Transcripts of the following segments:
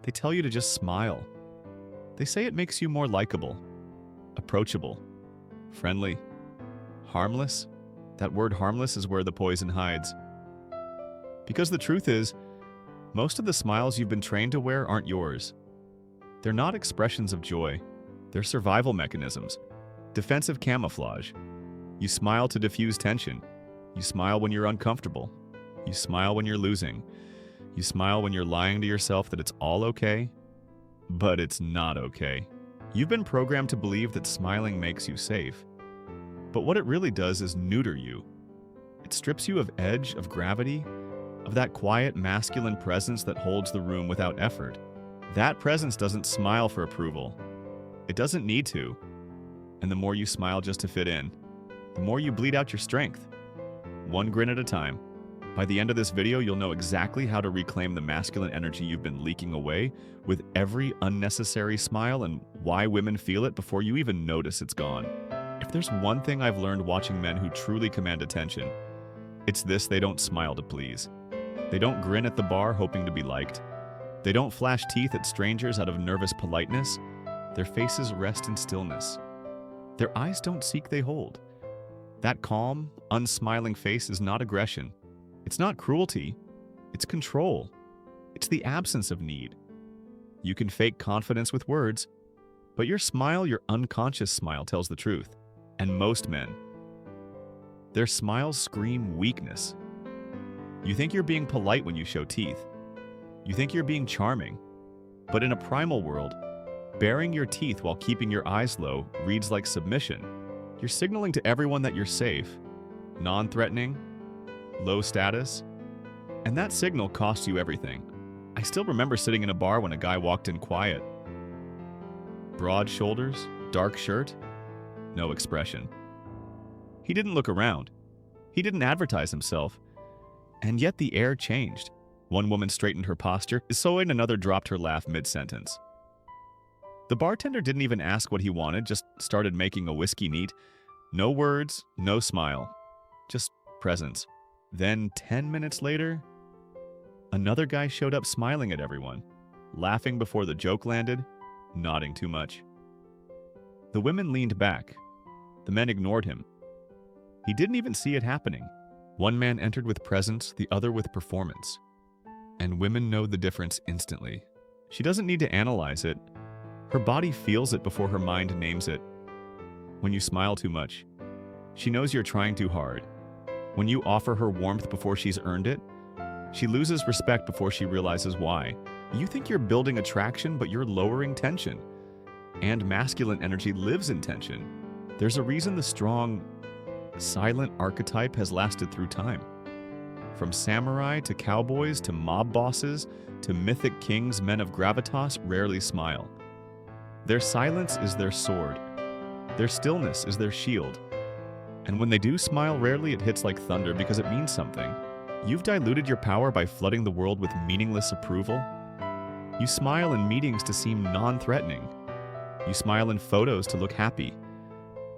They tell you to just smile. They say it makes you more likable, approachable, friendly, harmless. That word harmless is where the poison hides. Because the truth is, most of the smiles you've been trained to wear aren't yours. They're not expressions of joy. They're survival mechanisms, defensive camouflage. You smile to diffuse tension. You smile when you're uncomfortable. You smile when you're losing. You smile when you're lying to yourself that it's all okay, but it's not okay. You've been programmed to believe that smiling makes you safe. But what it really does is neuter you. It strips you of edge, of gravity, of that quiet masculine presence that holds the room without effort. That presence doesn't smile for approval. It doesn't need to. And the more you smile just to fit in, the more you bleed out your strength. One grin at a time. By the end of this video, you'll know exactly how to reclaim the masculine energy you've been leaking away with every unnecessary smile and why women feel it before you even notice it's gone. If there's one thing I've learned watching men who truly command attention, it's this: they don't smile to please. They don't grin at the bar hoping to be liked. They don't flash teeth at strangers out of nervous politeness. Their faces rest in stillness. Their eyes don't seek, they hold. That calm, unsmiling face is not aggression. It's not cruelty. It's control. It's the absence of need. You can fake confidence with words, but your smile, your unconscious smile, tells the truth. And most men, their smiles scream weakness. You think you're being polite when you show teeth. You think you're being charming. But in a primal world, baring your teeth while keeping your eyes low reads like submission. You're signaling to everyone that you're safe, non-threatening, low status, and that signal costs you everything. I still remember sitting in a bar when a guy walked in quiet. Broad shoulders, dark shirt, no expression. He didn't look around. He didn't advertise himself. And yet the air changed. One woman straightened her posture, so another dropped her laugh mid-sentence. The bartender didn't even ask what he wanted, just started making a whiskey neat. No words, no smile, just presence. Then 10 minutes later, another guy showed up smiling at everyone, laughing before the joke landed, nodding too much. The women leaned back. The men ignored him. He didn't even see it happening. One man entered with presence, the other with performance. And women know the difference instantly. She doesn't need to analyze it. Her body feels it before her mind names it. When you smile too much, she knows you're trying too hard. When you offer her warmth before she's earned it, she loses respect before she realizes why. You think you're building attraction, but you're lowering tension. And masculine energy lives in tension. There's a reason the strong, silent archetype has lasted through time. From samurai to cowboys to mob bosses to mythic kings, men of gravitas rarely smile. Their silence is their sword. Their stillness is their shield. And when they do smile, rarely it hits like thunder because it means something. You've diluted your power by flooding the world with meaningless approval. You smile in meetings to seem non-threatening. You smile in photos to look happy.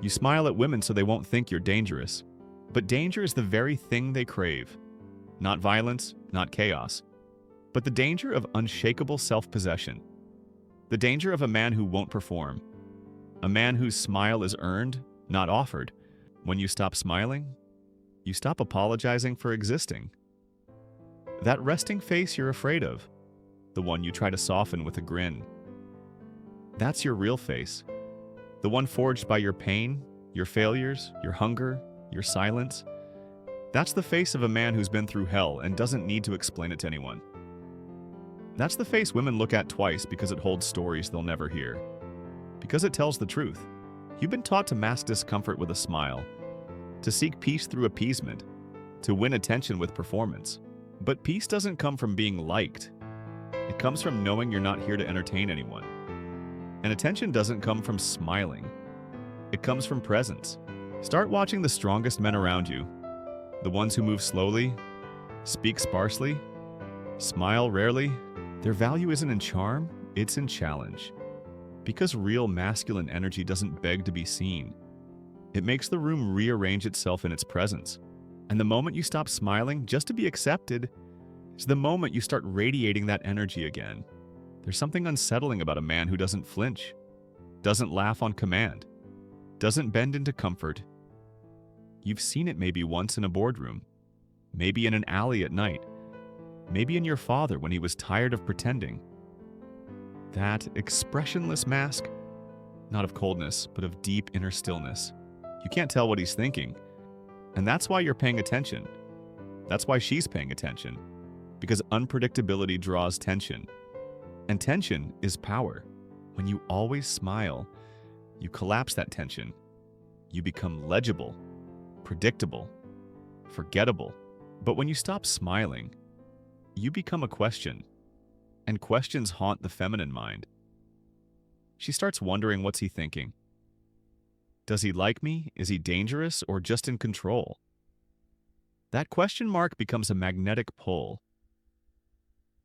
You smile at women so they won't think you're dangerous. But danger is the very thing they crave. Not violence, not chaos, but the danger of unshakable self-possession. The danger of a man who won't perform. A man whose smile is earned, not offered. When you stop smiling, you stop apologizing for existing. That resting face you're afraid of, the one you try to soften with a grin, that's your real face. The one forged by your pain, your failures, your hunger, your silence. That's the face of a man who's been through hell and doesn't need to explain it to anyone. That's the face women look at twice because it holds stories they'll never hear. Because it tells the truth. You've been taught to mask discomfort with a smile, to seek peace through appeasement, to win attention with performance. But peace doesn't come from being liked. It comes from knowing you're not here to entertain anyone. And attention doesn't come from smiling. It comes from presence. Start watching the strongest men around you. The ones who move slowly, speak sparsely, smile rarely. Their value isn't in charm, it's in challenge. Because real masculine energy doesn't beg to be seen. It makes the room rearrange itself in its presence. And the moment you stop smiling just to be accepted is the moment you start radiating that energy again. There's something unsettling about a man who doesn't flinch, doesn't laugh on command, doesn't bend into comfort. You've seen it maybe once in a boardroom, maybe in an alley at night, maybe in your father when he was tired of pretending. That expressionless mask, not of coldness, but of deep inner stillness. You can't tell what he's thinking, and that's why you're paying attention. That's why she's paying attention, because unpredictability draws tension. And tension is power. When you always smile, you collapse that tension. You become legible, predictable, forgettable. But when you stop smiling, you become a question, and questions haunt the feminine mind. She starts wondering, what's he thinking? Does he like me? Is he dangerous or just in control? That question mark becomes a magnetic pull.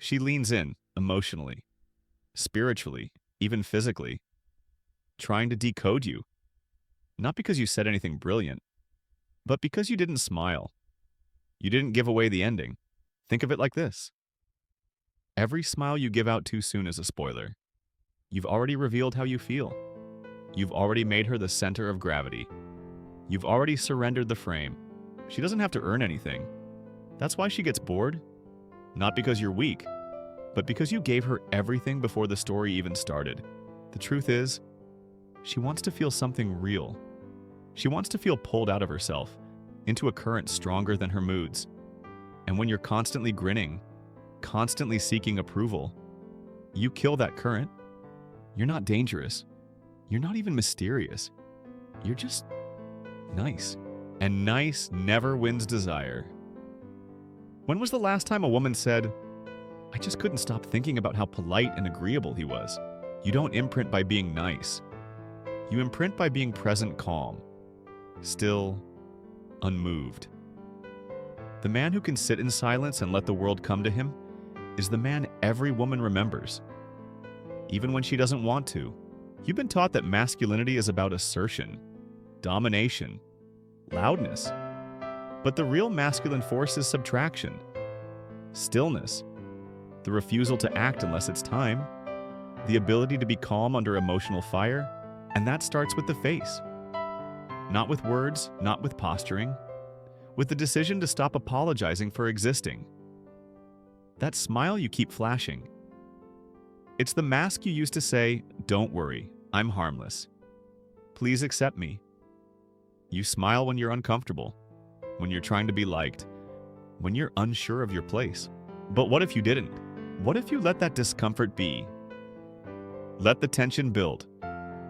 She leans in emotionally, spiritually, even physically, trying to decode you. Not because you said anything brilliant, but because you didn't smile. You didn't give away the ending. Think of it like this. Every smile you give out too soon is a spoiler. You've already revealed how you feel. You've already made her the center of gravity. You've already surrendered the frame. She doesn't have to earn anything. That's why she gets bored. Not because you're weak, but because you gave her everything before the story even started. The truth is, she wants to feel something real. She wants to feel pulled out of herself, into a current stronger than her moods. And when you're constantly grinning, constantly seeking approval, you kill that current. You're not dangerous. You're not even mysterious. You're just nice. And nice never wins desire. When was the last time a woman said, "I just couldn't stop thinking about how polite and agreeable he was"? You don't imprint by being nice. You imprint by being present, calm, still, unmoved. The man who can sit in silence and let the world come to him is the man every woman remembers, even when she doesn't want to. You've been taught that masculinity is about assertion, domination, loudness. But the real masculine force is subtraction, stillness, the refusal to act unless it's time, the ability to be calm under emotional fire, and that starts with the face. Not with words, not with posturing, with the decision to stop apologizing for existing. That smile you keep flashing. It's the mask you use to say, "Don't worry, I'm harmless. Please accept me." You smile when you're uncomfortable, when you're trying to be liked, when you're unsure of your place. But what if you didn't? What if you let that discomfort be? Let the tension build.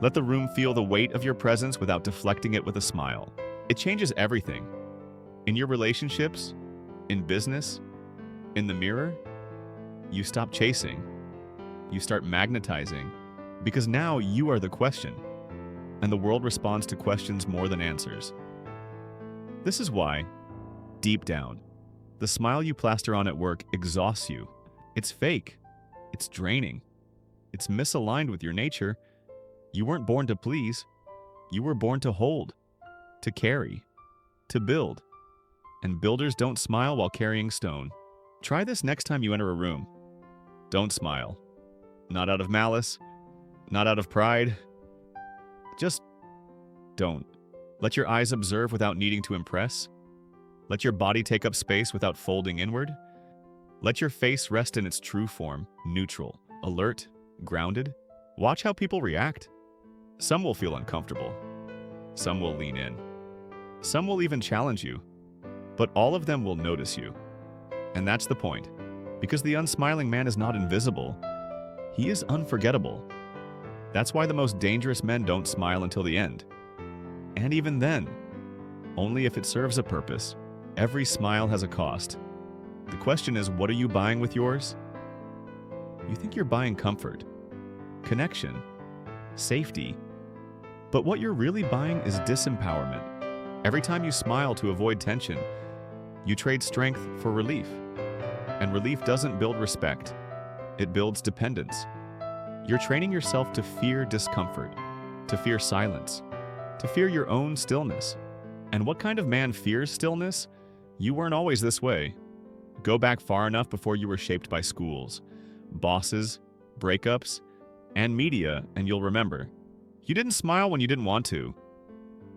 Let the room feel the weight of your presence without deflecting it with a smile. It changes everything. In your relationships, in business, in the mirror, you stop chasing. You start magnetizing, because now you are the question, and the world responds to questions more than answers. This is why, deep down, the smile you plaster on at work exhausts you. It's fake. It's draining. It's misaligned with your nature. You weren't born to please. You were born to hold, to carry, to build. And builders don't smile while carrying stone. Try this next time you enter a room. Don't smile. Not out of malice, not out of pride. Just don't. Let your eyes observe without needing to impress. Let your body take up space without folding inward. Let your face rest in its true form, neutral, alert, grounded. Watch how people react. Some will feel uncomfortable. Some will lean in. Some will even challenge you. But all of them will notice you. And that's the point. Because the unsmiling man is not invisible. He is unforgettable. That's why the most dangerous men don't smile until the end. And even then, only if it serves a purpose. Every smile has a cost. The question is, what are you buying with yours? You think you're buying comfort, connection, safety. But what you're really buying is disempowerment. Every time you smile to avoid tension, you trade strength for relief. And relief doesn't build respect. It builds dependence. You're training yourself to fear discomfort, to fear silence, to fear your own stillness. And what kind of man fears stillness? You weren't always this way. Go back far enough before you were shaped by schools, bosses, breakups, and media, and you'll remember. You didn't smile when you didn't want to.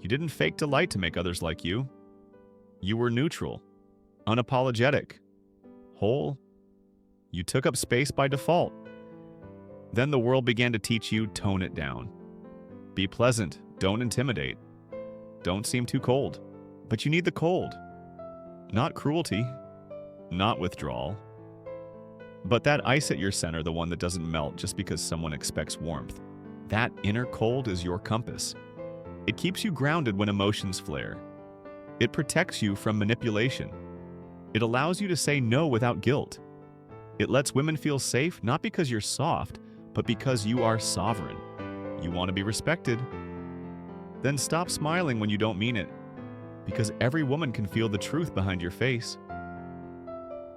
You didn't fake delight to make others like you. You were neutral, unapologetic, whole. You took up space by default. Then the world began to teach you, tone it down. Be pleasant, don't intimidate. Don't seem too cold. But you need the cold. Not cruelty, not withdrawal. But that ice at your center, the one that doesn't melt just because someone expects warmth. That inner cold is your compass. It keeps you grounded when emotions flare. It protects you from manipulation. It allows you to say no without guilt. It lets women feel safe not because you're soft, but because you are sovereign. You want to be respected? Then stop smiling when you don't mean it, because every woman can feel the truth behind your face.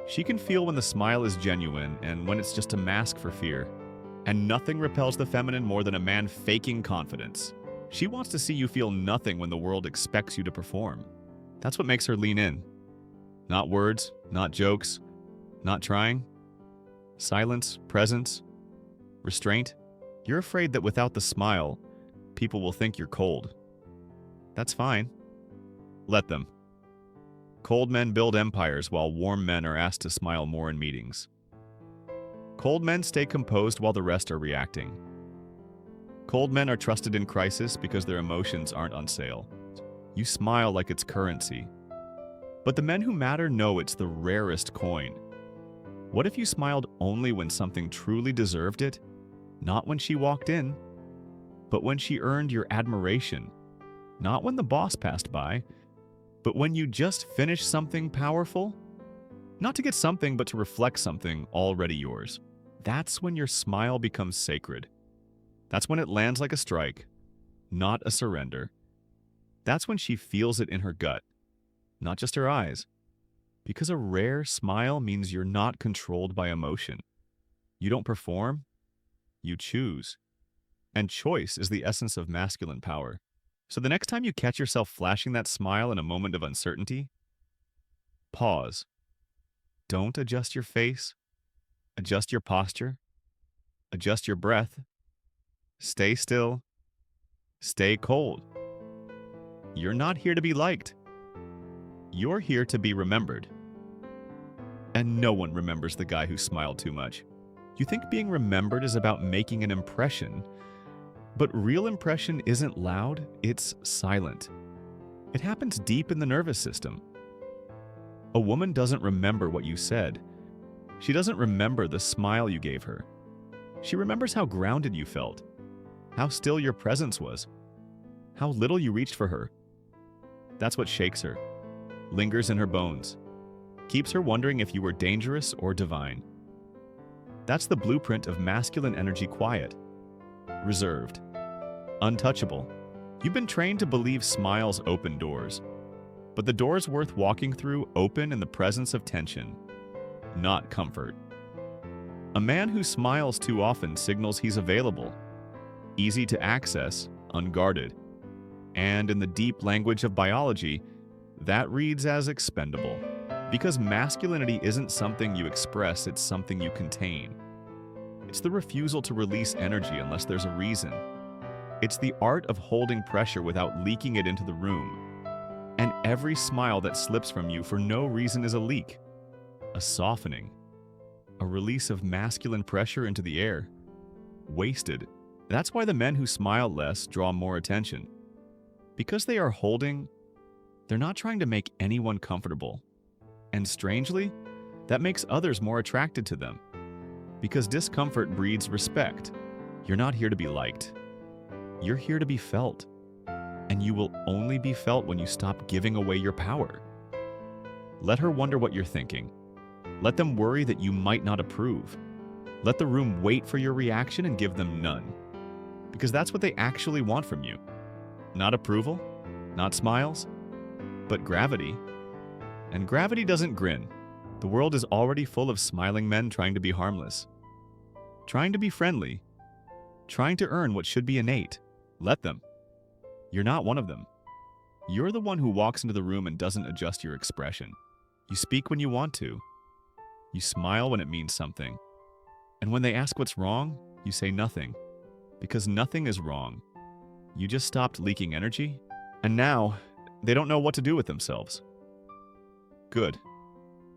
She can feel when the smile is genuine and when it's just a mask for fear. And nothing repels the feminine more than a man faking confidence. She wants to see you feel nothing when the world expects you to perform. That's what makes her lean in. Not words, not jokes, not trying. Silence, presence, restraint. You're afraid that without the smile, people will think you're cold. That's fine. Let them. Cold men build empires while warm men are asked to smile more in meetings. Cold men stay composed while the rest are reacting. Cold men are trusted in crisis because their emotions aren't on sale. You smile like it's currency. But the men who matter know it's the rarest coin. What if you smiled only when something truly deserved it? Not when she walked in, but when she earned your admiration. Not when the boss passed by, but when you just finished something powerful. Not to get something, but to reflect something already yours. That's when your smile becomes sacred. That's when it lands like a strike, not a surrender. That's when she feels it in her gut, not just her eyes. Because a rare smile means you're not controlled by emotion. You don't perform, you choose. And choice is the essence of masculine power. So the next time you catch yourself flashing that smile in a moment of uncertainty, pause. Don't adjust your face. Adjust your posture. Adjust your breath. Stay still. Stay cold. You're not here to be liked. You're here to be remembered. And no one remembers the guy who smiled too much. You think being remembered is about making an impression, but real impression isn't loud, it's silent. It happens deep in the nervous system. A woman doesn't remember what you said. She doesn't remember the smile you gave her. She remembers how grounded you felt, how still your presence was, how little you reached for her. That's what shakes her, lingers in her bones, keeps her wondering if you were dangerous or divine. That's the blueprint of masculine energy: quiet, reserved, untouchable. You've been trained to believe smiles open doors, but the doors worth walking through open in the presence of tension, not comfort. A man who smiles too often signals he's available, easy to access, unguarded. And in the deep language of biology, that reads as expendable. Because masculinity isn't something you express, it's something you contain. It's the refusal to release energy unless there's a reason. It's the art of holding pressure without leaking it into the room. And every smile that slips from you for no reason is a leak, a softening, a release of masculine pressure into the air. Wasted. That's why the men who smile less draw more attention. Because they are holding, they're not trying to make anyone comfortable. And strangely, that makes others more attracted to them. Because discomfort breeds respect. You're not here to be liked. You're here to be felt. And you will only be felt when you stop giving away your power. Let her wonder what you're thinking. Let them worry that you might not approve. Let the room wait for your reaction and give them none. Because that's what they actually want from you. Not approval, not smiles, but gravity. And gravity doesn't grin. The world is already full of smiling men trying to be harmless, trying to be friendly, trying to earn what should be innate. Let them. You're not one of them. You're the one who walks into the room and doesn't adjust your expression. You speak when you want to. You smile when it means something. And when they ask what's wrong, you say nothing. Because nothing is wrong. You just stopped leaking energy, and now they don't know what to do with themselves. Good.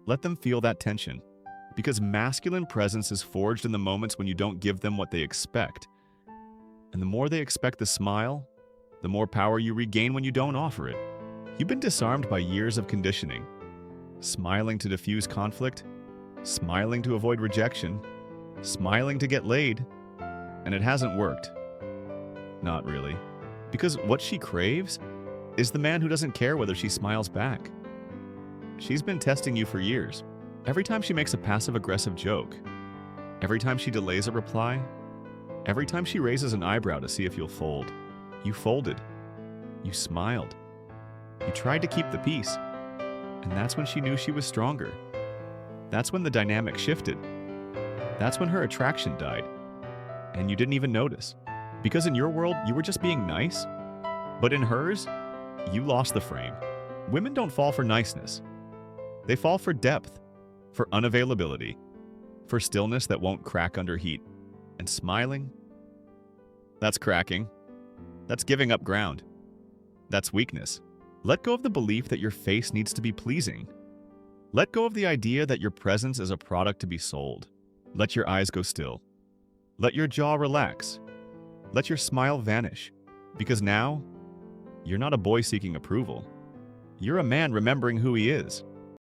Let them feel that tension. Because masculine presence is forged in the moments when you don't give them what they expect. And the more they expect the smile, the more power you regain when you don't offer it. You've been disarmed by years of conditioning. Smiling to diffuse conflict, smiling to avoid rejection, smiling to get laid, and it hasn't worked. Not really. Because what she craves is the man who doesn't care whether she smiles back. She's been testing you for years. Every time she makes a passive-aggressive joke, every time she delays a reply, every time she raises an eyebrow to see if you'll fold, you folded. You smiled. You tried to keep the peace. And that's when she knew she was stronger. That's when the dynamic shifted. That's when her attraction died. And you didn't even notice. Because in your world, you were just being nice. But in hers, you lost the frame. Women don't fall for niceness. They fall for depth, for unavailability, for stillness that won't crack under heat. And smiling? That's cracking. That's giving up ground. That's weakness. Let go of the belief that your face needs to be pleasing. Let go of the idea that your presence is a product to be sold. Let your eyes go still. Let your jaw relax. Let your smile vanish. Because now, you're not a boy seeking approval. You're a man remembering who he is.